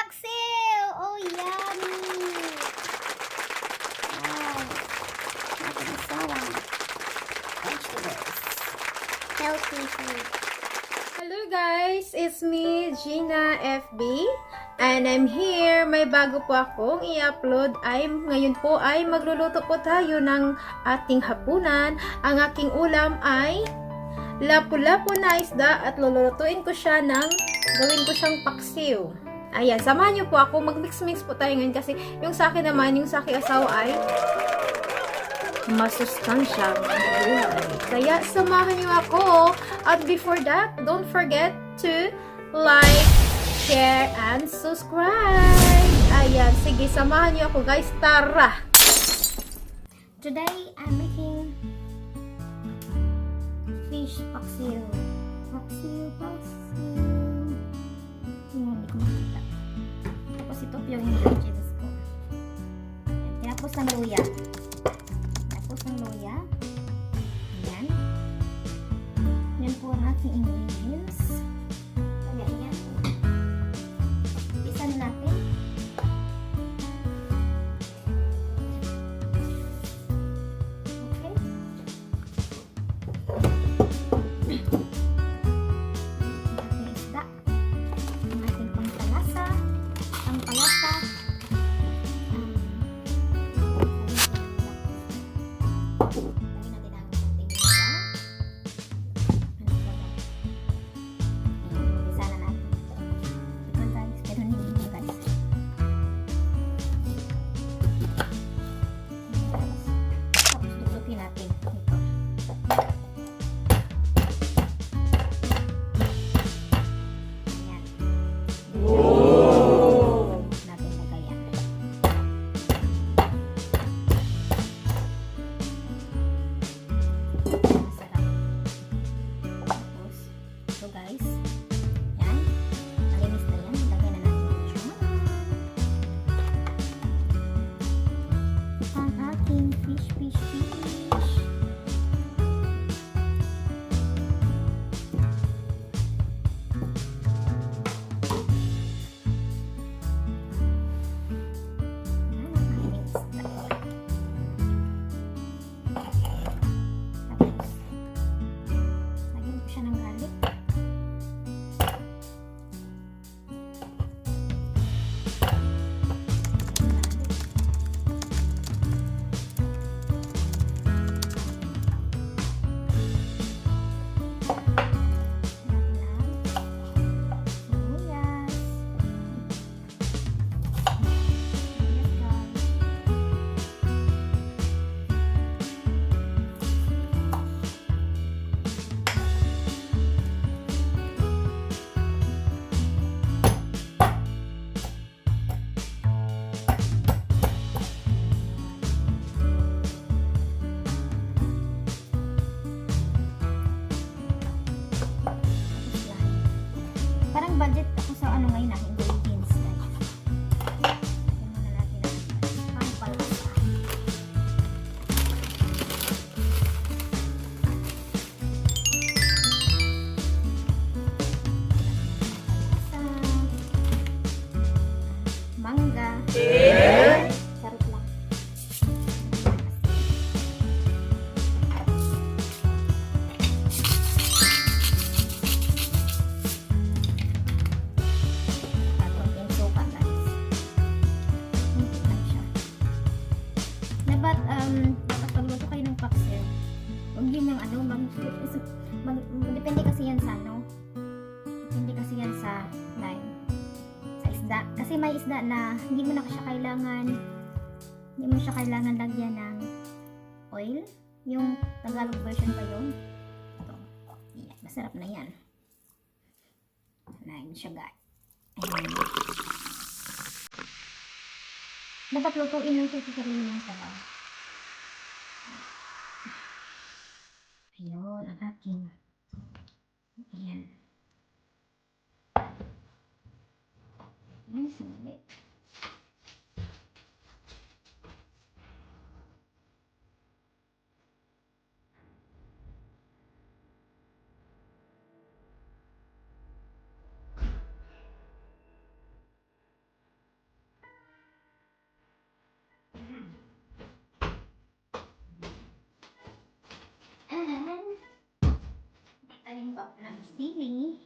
paksiw! Oh, yummy! Wow! Natin asawa. Vegetables. Healthy food. Hello guys, it's me, Gina FB, and I'm here. May bago po akong i-upload. Ngayon po ay magluluto po tayo ng ating hapunan. Ang aking ulam ay lapu-lapu na isda at lulutuin ko siya gawin ko siyang paksiw. Ayan, samahan niyo po ako. Mag-mix-mix po tayo ngayon kasi yung sa akin naman, yung sa aking asawa ay masustansyang gulay. Kaya samahan niyo ako. At before that, don't forget to like, share, and subscribe. Ayan, sige, samahan niyo ako guys. Tara! Today, I'm making fish paksiw. Paksiw. Ayan, hindi ko makita. Tapos ito yung ingredients ko. Ayan, tinapos ng luya. Ayan. Yan po ang ating ingredients. Ayan. Isa na natin. Okay. Ating isda. Ang ating pampalasa. Parang budget ako sa ano ngayon na ingredients. Lagyan muna natin ang pampalasa. Mangga. Sarap lang. Dapat pagluto kayo ng paksiw. Huwag yun yung depende kasi yan sa depende kasi yan sa isda. Kasi may isda na hindi mo siya kailangan lagyan ng oil. Yung Tagalog version pa yun. Ito. Yan, masarap na yan. Ayan siya guys. Ayan. Dapat lutuin lang siya sa sarili ng sabaw. Ayun, ang aking. Ayan. Ayan, sandali. pa ng sili.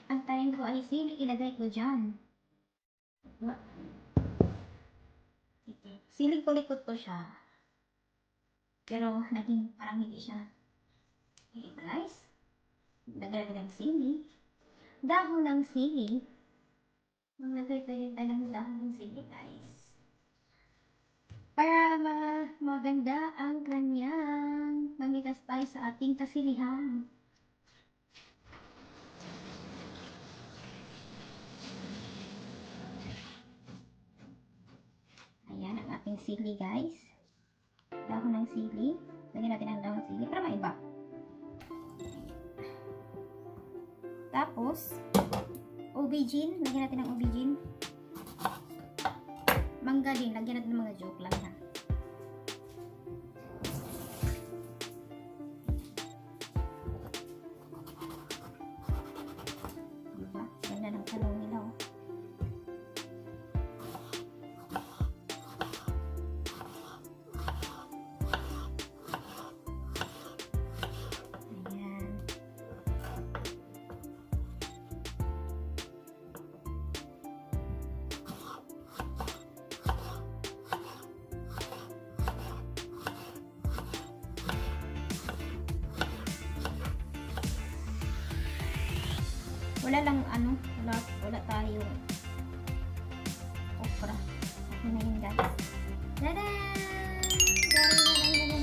Ang tanim ko ay sili, ilagay ko dyan. Sili kulikot ko siya. Pero naging parang hindi siya. Okay guys. Lagay ko ng sili. Dahon ng sili. Maglagay tayo ng dahon ng sili guys. Para maganda ang kanyang mamitas tayo sa ating kasilihan. Ayan ang ating sili guys. Dahon ng sili. Lagyan natin ang dahon ng sili para maiba. Tapos, aubergine. Lagyan natin ng aubergine. Mangga din. Lagyan natin ng mga joke lang ha. Diba? Ganda ng talong nila oh. Ayan. Wala lang ano, wala tayong okra. Okay na yun guys. Dadan! Dadan!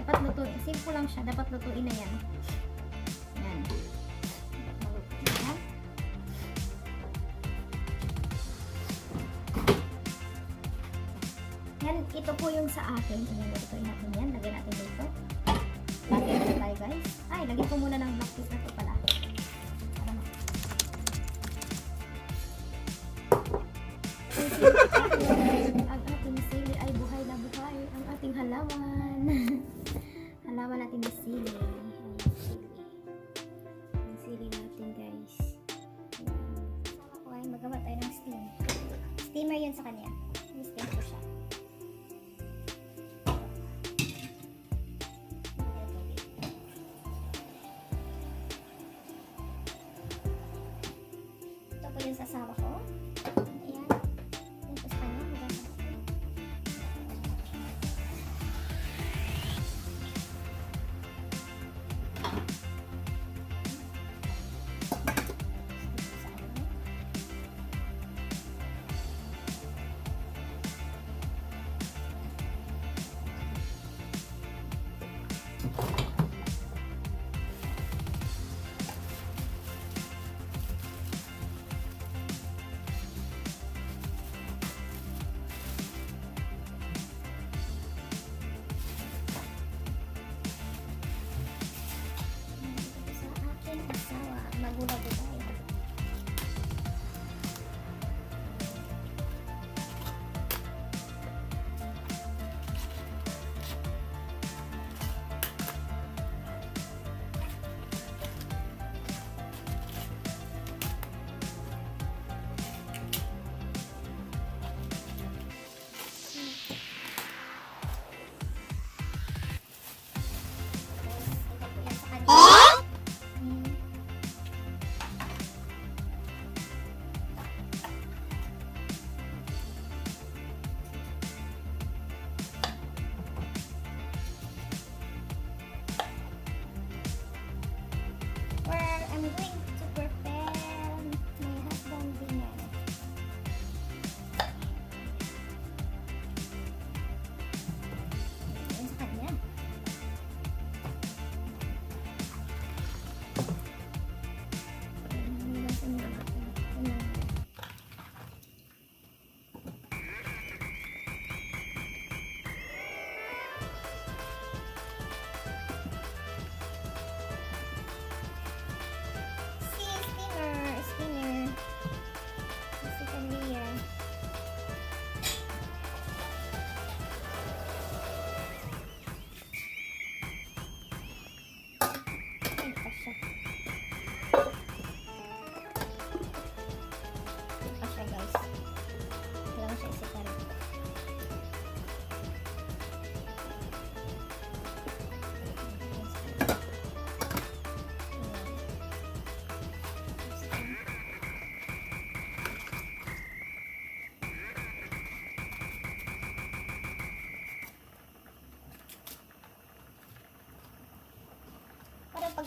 Dapat lutuin. Simple lang siya. Dapat lutuin na yan. Yan. Dapat malutuin na. Yan, ito po yung sa akin. Lutuin natin yan. Lagyan natin dito. Lagyan na tayo guys. Ay, lagyan ko muna ng black piece na ito pala. Ang ating sili ay buhay na buhay. Ang ating halaman. Halaman natin na sili. Ang sili natin guys. Sama ko ay magawa tayo ng steam. Steamer yun sa kanya. I-steam ko siya. Ito po yung sasawa ko.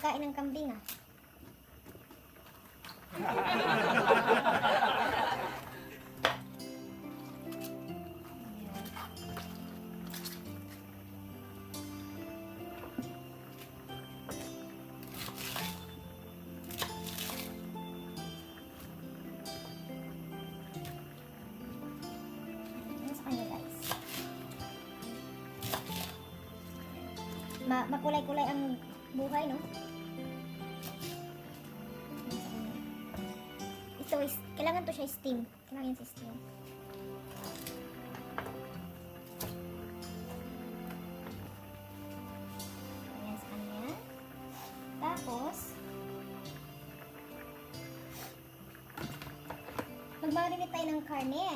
pagkain ng kambing ah. Ayan, sa kanya guys. Makulay-kulay ang buhay, no? Ito is, kailangan to siya steam. Kailangan yan sa steam. Ayan sa kanya. Tapos, magmarinate tayo ng karne.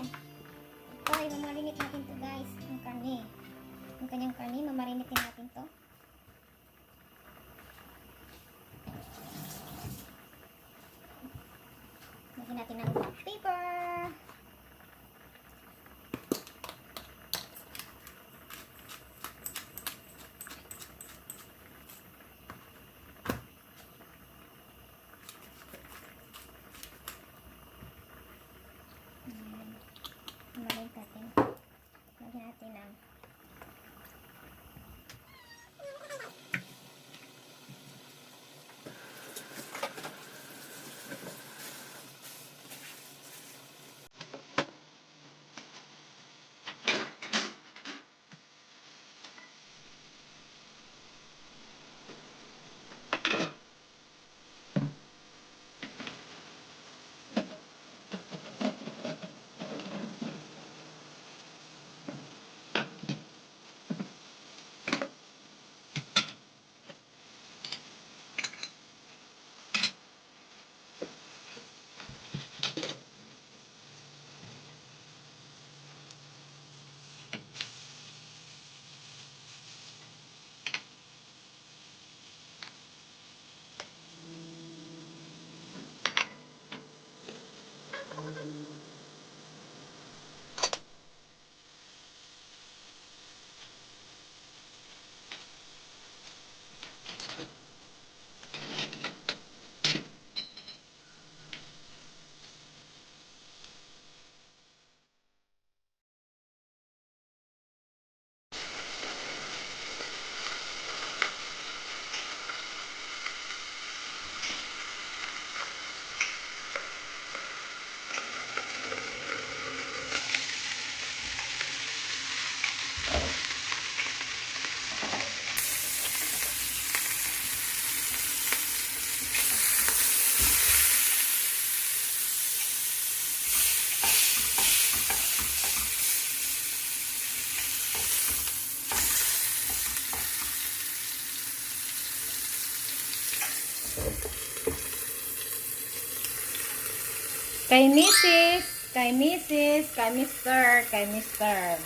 Ito, mamarinate natin to guys, ang karne. Ang kanyang karne, mamarinate natin to. Lagyan natin ng black paper. Ayan. Marinate natin. Lagyan natin ng Kay Mrs., kay Mrs., kay Mr., kay Mr.